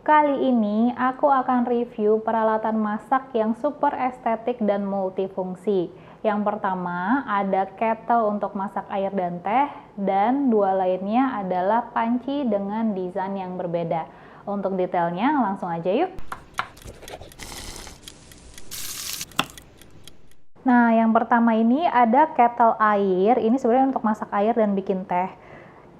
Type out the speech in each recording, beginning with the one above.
Kali ini aku akan review peralatan masak yang super estetik dan multifungsi. Yang pertama ada kettle untuk masak air dan teh, dan dua lainnya adalah panci dengan desain yang berbeda. Untuk detailnya langsung aja yuk. Nah, yang pertama ini ada kettle air. Ini sebenarnya untuk masak air dan bikin teh.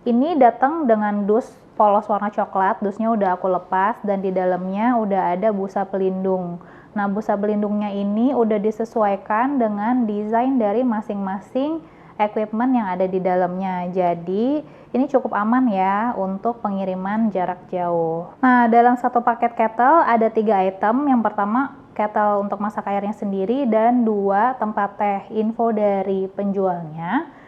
Ini datang dengan dus polos warna coklat, dusnya udah aku lepas dan di dalamnya udah ada busa pelindung. Nah, busa pelindungnya ini udah disesuaikan dengan desain dari masing-masing equipment yang ada di dalamnya. Jadi, ini cukup aman ya untuk pengiriman jarak jauh. Nah, dalam satu paket kettle ada 3 item. Yang pertama, kettle untuk masak airnya sendiri dan 2 tempat teh. Info dari penjualnya.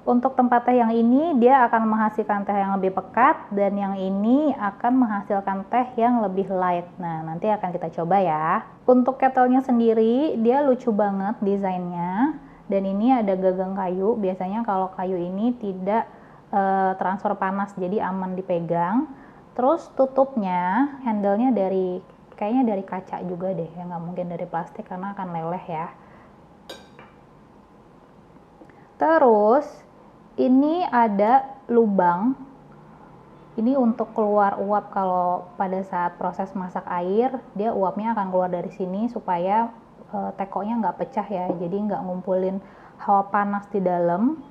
Untuk tempat teh yang ini dia akan menghasilkan teh yang lebih pekat dan yang ini akan menghasilkan teh yang lebih light. Nah, nanti akan kita coba ya. Untuk kettle-nya sendiri dia lucu banget desainnya dan ini ada gagang kayu. Biasanya kalau kayu ini tidak transfer panas jadi aman dipegang. Terus tutupnya, handle-nya kayaknya dari kaca juga deh, ya nggak mungkin dari plastik karena akan leleh ya. Terus ini ada lubang, ini untuk keluar uap. Kalau pada saat proses masak air, dia uapnya akan keluar dari sini supaya tekonya nggak pecah ya, jadi nggak ngumpulin hawa panas di dalam.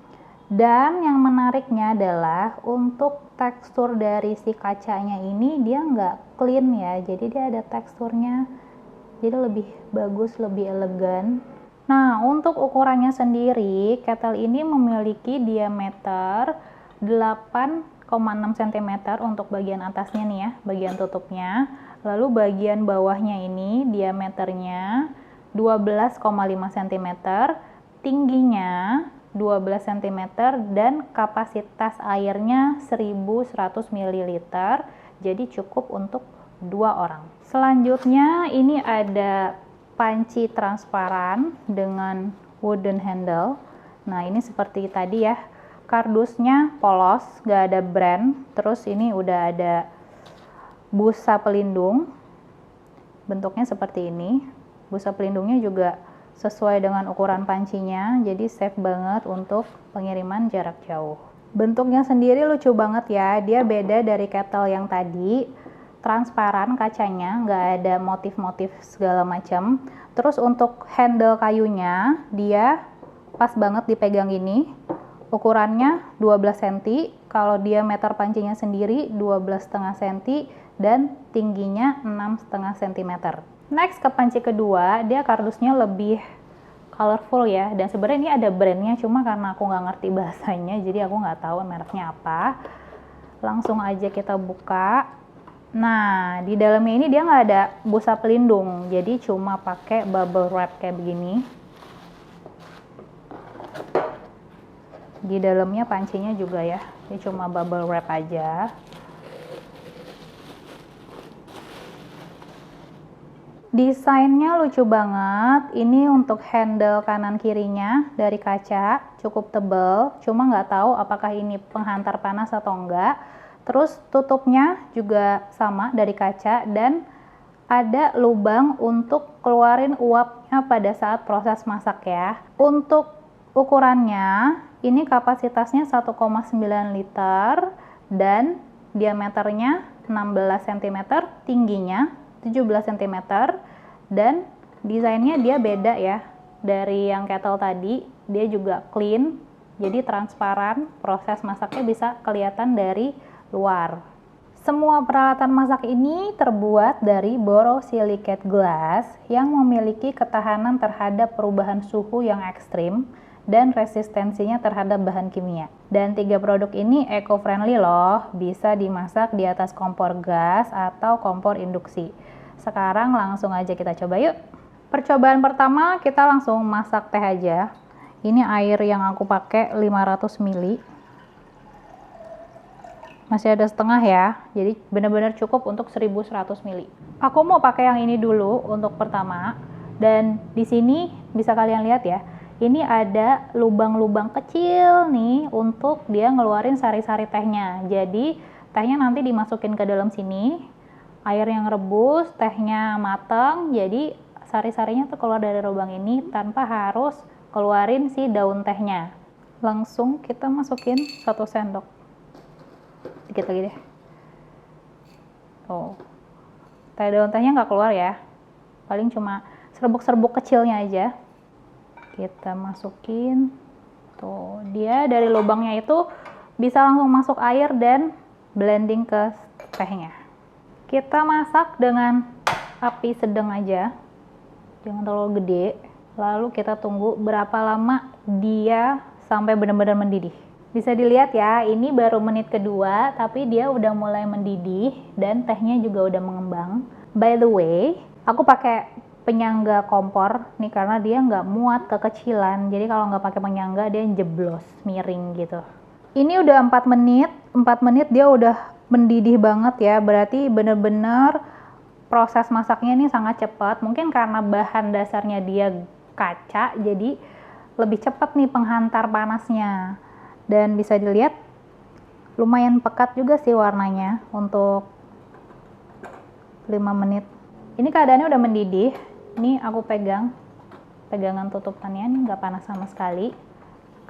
Dan yang menariknya adalah untuk tekstur dari si kacanya ini dia nggak clean ya, jadi dia ada teksturnya, jadi lebih bagus, lebih elegan. Nah, untuk ukurannya sendiri, kettle ini memiliki diameter 8,6 cm untuk bagian atasnya nih ya, bagian tutupnya. Lalu bagian bawahnya ini diameternya 12,5 cm, tingginya 12 cm, dan kapasitas airnya 1100 ml, jadi cukup untuk 2 orang. Selanjutnya ini ada panci transparan dengan wooden handle. Nah, ini seperti tadi ya, kardusnya polos, gak ada brand. Terus ini udah ada busa pelindung, bentuknya seperti ini. Busa pelindungnya juga sesuai dengan ukuran pancinya, jadi safe banget untuk pengiriman jarak jauh. Bentuknya sendiri lucu banget ya, dia beda dari kettle yang tadi. Transparan kacanya, nggak ada motif-motif segala macam. Terus untuk handle kayunya dia pas banget dipegang ini. Ukurannya 12 cm, kalau diameter pancinya sendiri 12,5 cm dan tingginya 6,5 cm. Next ke panci kedua, dia kardusnya lebih colorful ya, dan sebenarnya ini ada brandnya, cuma karena aku nggak ngerti bahasanya jadi aku nggak tahu mereknya apa. Langsung aja kita buka. Nah, di dalamnya ini dia nggak ada busa pelindung, jadi cuma pakai bubble wrap kayak begini. Di dalamnya pancinya juga ya, ini cuma bubble wrap aja. Desainnya lucu banget. Ini untuk handle kanan kirinya dari kaca, cukup tebal, cuma nggak tahu apakah ini penghantar panas atau enggak. Terus tutupnya juga sama dari kaca dan ada lubang untuk keluarin uapnya pada saat proses masak ya. Untuk ukurannya ini kapasitasnya 1,9 liter dan diameternya 16 cm, tingginya 17 cm, dan desainnya dia beda ya dari yang kettle tadi. Dia juga clean, jadi transparan, proses masaknya bisa kelihatan dari luar. Semua peralatan masak ini terbuat dari borosilicate glass yang memiliki ketahanan terhadap perubahan suhu yang ekstrim dan resistensinya terhadap bahan kimia. Dan 3 produk ini eco-friendly loh, bisa dimasak di atas kompor gas atau kompor induksi. Sekarang langsung aja kita coba yuk. Percobaan pertama kita langsung masak teh aja. Ini air yang aku pakai 500 ml. Masih ada setengah ya, jadi benar-benar cukup untuk 1100 ml. Aku mau pakai yang ini dulu untuk pertama, dan di sini bisa kalian lihat ya, ini ada lubang-lubang kecil nih untuk dia ngeluarin sari-sari tehnya. Jadi tehnya nanti dimasukin ke dalam sini, air yang rebus, tehnya mateng, jadi sari-sarinya tuh keluar dari lubang ini tanpa harus keluarin si daun tehnya. Langsung kita masukin 1 sendok. Dikit lagi deh. Tuh. Daun tehnya nggak keluar ya. Paling cuma serbuk-serbuk kecilnya aja. Kita masukin. Tuh, dia dari lubangnya itu bisa langsung masuk air dan blending ke tehnya. Kita masak dengan api sedang aja. Jangan terlalu gede. Lalu kita tunggu berapa lama dia sampai benar-benar mendidih. Bisa dilihat ya, ini baru menit kedua, tapi dia udah mulai mendidih dan tehnya juga udah mengembang. By the way, aku pakai penyangga kompor nih karena dia nggak muat kekecilan. Jadi kalau nggak pakai penyangga dia jeblos, miring gitu. Ini udah 4 menit, 4 menit dia udah mendidih banget ya. Berarti bener-bener proses masaknya ini sangat cepat. Mungkin karena bahan dasarnya dia kaca, jadi lebih cepat nih penghantar panasnya. Dan bisa dilihat lumayan pekat juga sih warnanya untuk 5 menit. Ini keadaannya udah mendidih. Ini aku pegangan tutupannya ini nggak panas sama sekali.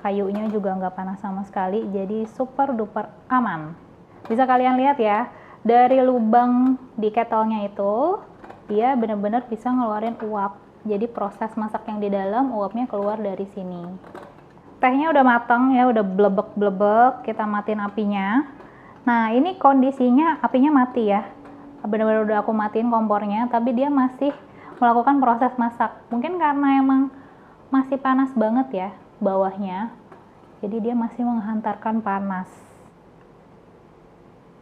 Kayunya juga nggak panas sama sekali, jadi super duper aman. Bisa kalian lihat ya, dari lubang di ketelnya itu, dia benar-benar bisa ngeluarin uap. Jadi proses masak yang di dalam, uapnya keluar dari sini. Tehnya udah matang ya, udah blebek-blebek, kita matiin apinya. Nah ini kondisinya apinya mati ya. Benar-benar udah aku matiin kompornya, tapi dia masih melakukan proses masak. Mungkin karena emang masih panas banget ya bawahnya, jadi dia masih menghantarkan panas.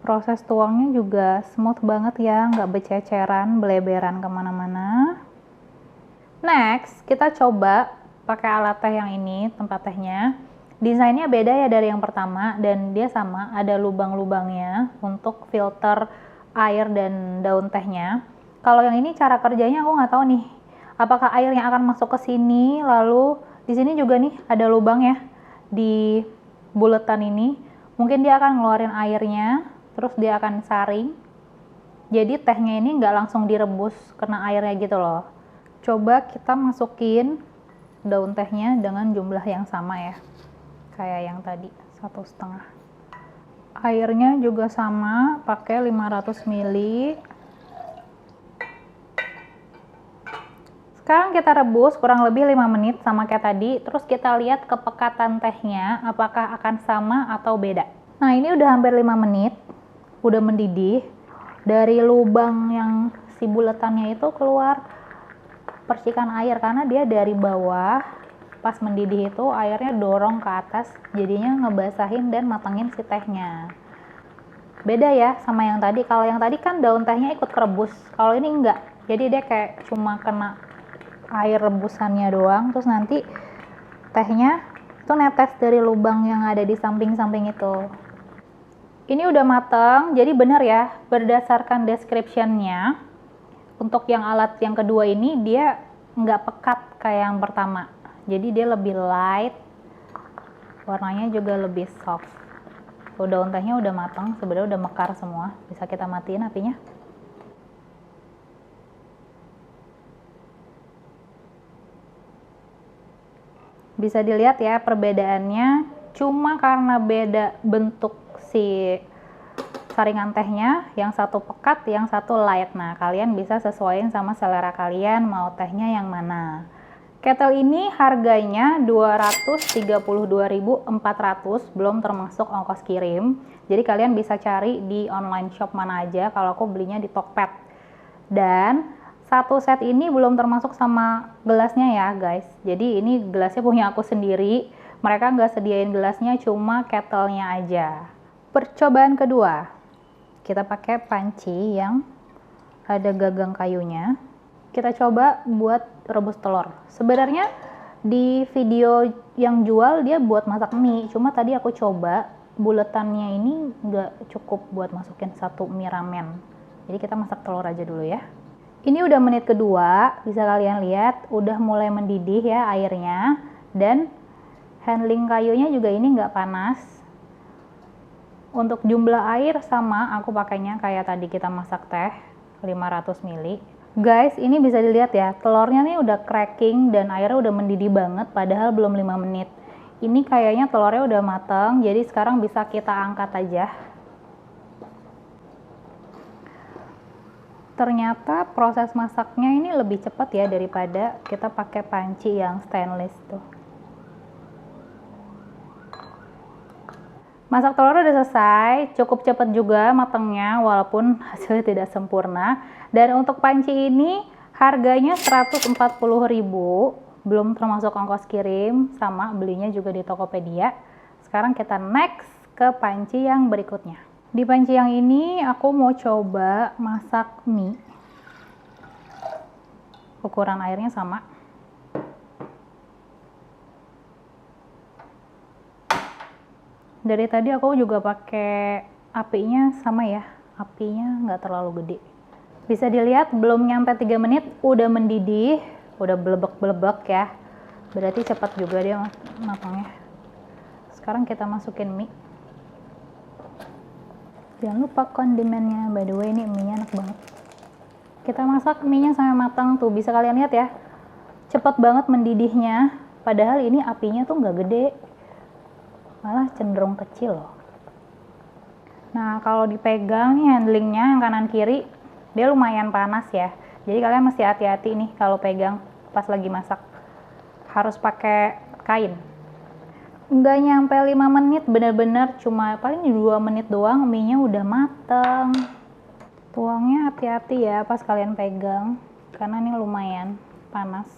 Proses tuangnya juga smooth banget ya, nggak bececeran, beleberan kemana-mana. Next, kita coba pakai alat teh yang ini, tempat tehnya. Desainnya beda ya dari yang pertama, dan dia sama, ada lubang-lubangnya untuk filter air dan daun tehnya. Kalau yang ini cara kerjanya aku nggak tahu nih, apakah air yang akan masuk ke sini, lalu di sini juga nih ada lubang ya di buletan ini. Mungkin dia akan ngeluarin airnya, terus dia akan saring. Jadi tehnya ini nggak langsung direbus kena airnya gitu loh. Coba kita masukin daun tehnya dengan jumlah yang sama ya, kayak yang tadi 1,5. Airnya juga sama, pakai 500 ml. Sekarang kita rebus kurang lebih 5 menit sama kayak tadi, terus kita lihat kepekatan tehnya apakah akan sama atau beda. Nah ini udah hampir 5 menit, udah mendidih. Dari lubang yang si buletannya itu keluar percikan air karena dia dari bawah pas mendidih itu airnya dorong ke atas, jadinya ngebasahin dan matangin si tehnya. Beda ya sama yang tadi. Kalau yang tadi kan daun tehnya ikut kerebus, kalau ini enggak. Jadi dia kayak cuma kena air rebusannya doang, terus nanti tehnya itu netes dari lubang yang ada di samping-samping itu. Ini udah mateng, jadi benar ya, berdasarkan description-nya, untuk yang alat yang kedua ini dia nggak pekat kayak yang pertama. Jadi dia lebih light, warnanya juga lebih soft. Tuh, daun tehnya udah mateng, sebenarnya udah mekar semua. Bisa kita matiin apinya. Bisa dilihat ya perbedaannya, cuma karena beda bentuk si saringan tehnya, yang satu pekat, yang satu light. Nah, kalian bisa sesuaiin sama selera kalian mau tehnya yang mana. Kettle ini harganya 232.400, belum termasuk ongkos kirim. Jadi kalian bisa cari di online shop mana aja, kalau aku belinya di Tokped. Dan satu set ini belum termasuk sama gelasnya ya guys. Jadi ini gelasnya punya aku sendiri. Mereka nggak sediain gelasnya, cuma kettle-nya aja. Percobaan kedua, kita pakai panci yang ada gagang kayunya. Kita coba buat rebus telur. Sebenarnya di video yang jual dia buat masak mie, cuma tadi aku coba buletannya ini nggak cukup buat masukin satu mie ramen. Jadi kita masak telur aja dulu ya. Ini udah menit kedua, bisa kalian lihat udah mulai mendidih ya airnya, dan handling kayunya juga ini nggak panas. Untuk jumlah air sama, aku pakainya kayak tadi kita masak teh, 500 ml. Guys, ini bisa dilihat ya, telurnya nih udah cracking dan airnya udah mendidih banget padahal belum 5 menit. Ini kayaknya telurnya udah matang, jadi sekarang bisa kita angkat aja. Ternyata proses masaknya ini lebih cepat ya daripada kita pakai panci yang stainless tuh. Masak telur udah selesai, cukup cepat juga matangnya walaupun hasilnya tidak sempurna. Dan untuk panci ini harganya 140.000, belum termasuk ongkos kirim, sama belinya juga di Tokopedia. Sekarang kita next ke panci yang berikutnya. Di panci yang ini aku mau coba masak mie. Ukuran airnya sama. Dari tadi aku juga pakai apinya sama ya. Apinya nggak terlalu gede. Bisa dilihat belum nyampe 3 menit udah mendidih, udah belebek-belebek ya. Berarti cepat juga dia matangnya. Sekarang kita masukin mie. Jangan lupa kondimennya, by the way ini mie-nya enak banget. Kita masak mie-nya sampai matang tuh, bisa kalian lihat ya. Cepet banget mendidihnya, padahal ini apinya tuh nggak gede. Malah cenderung kecil loh. Nah, kalau dipegang nih handlingnya yang kanan kiri, dia lumayan panas ya. Jadi kalian mesti hati-hati nih kalau pegang pas lagi masak. Harus pakai kain. Nggak nyampe 5 menit, bener-bener cuma paling 2 menit doang mie-nya udah mateng. Tuangnya hati-hati ya pas kalian pegang, karena ini lumayan panas.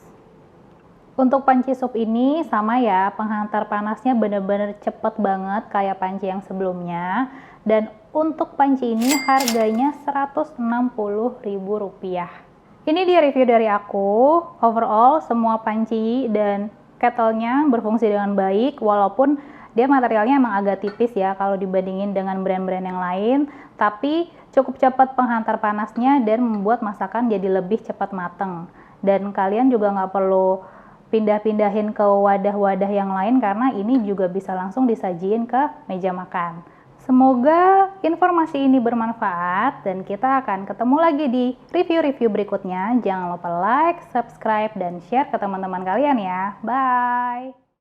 Untuk panci sup ini sama ya, penghantar panasnya bener-bener cepet banget kayak panci yang sebelumnya. Dan untuk panci ini harganya Rp160.000. Ini dia review dari aku. Overall semua panci dan kettle-nya berfungsi dengan baik, walaupun dia materialnya emang agak tipis ya kalau dibandingin dengan brand-brand yang lain, tapi cukup cepat penghantar panasnya dan membuat masakan jadi lebih cepat mateng. Dan kalian juga nggak perlu pindah-pindahin ke wadah-wadah yang lain karena ini juga bisa langsung disajiin ke meja makan. Semoga informasi ini bermanfaat dan kita akan ketemu lagi di review-review berikutnya. Jangan lupa like, subscribe, dan share ke teman-teman kalian ya. Bye!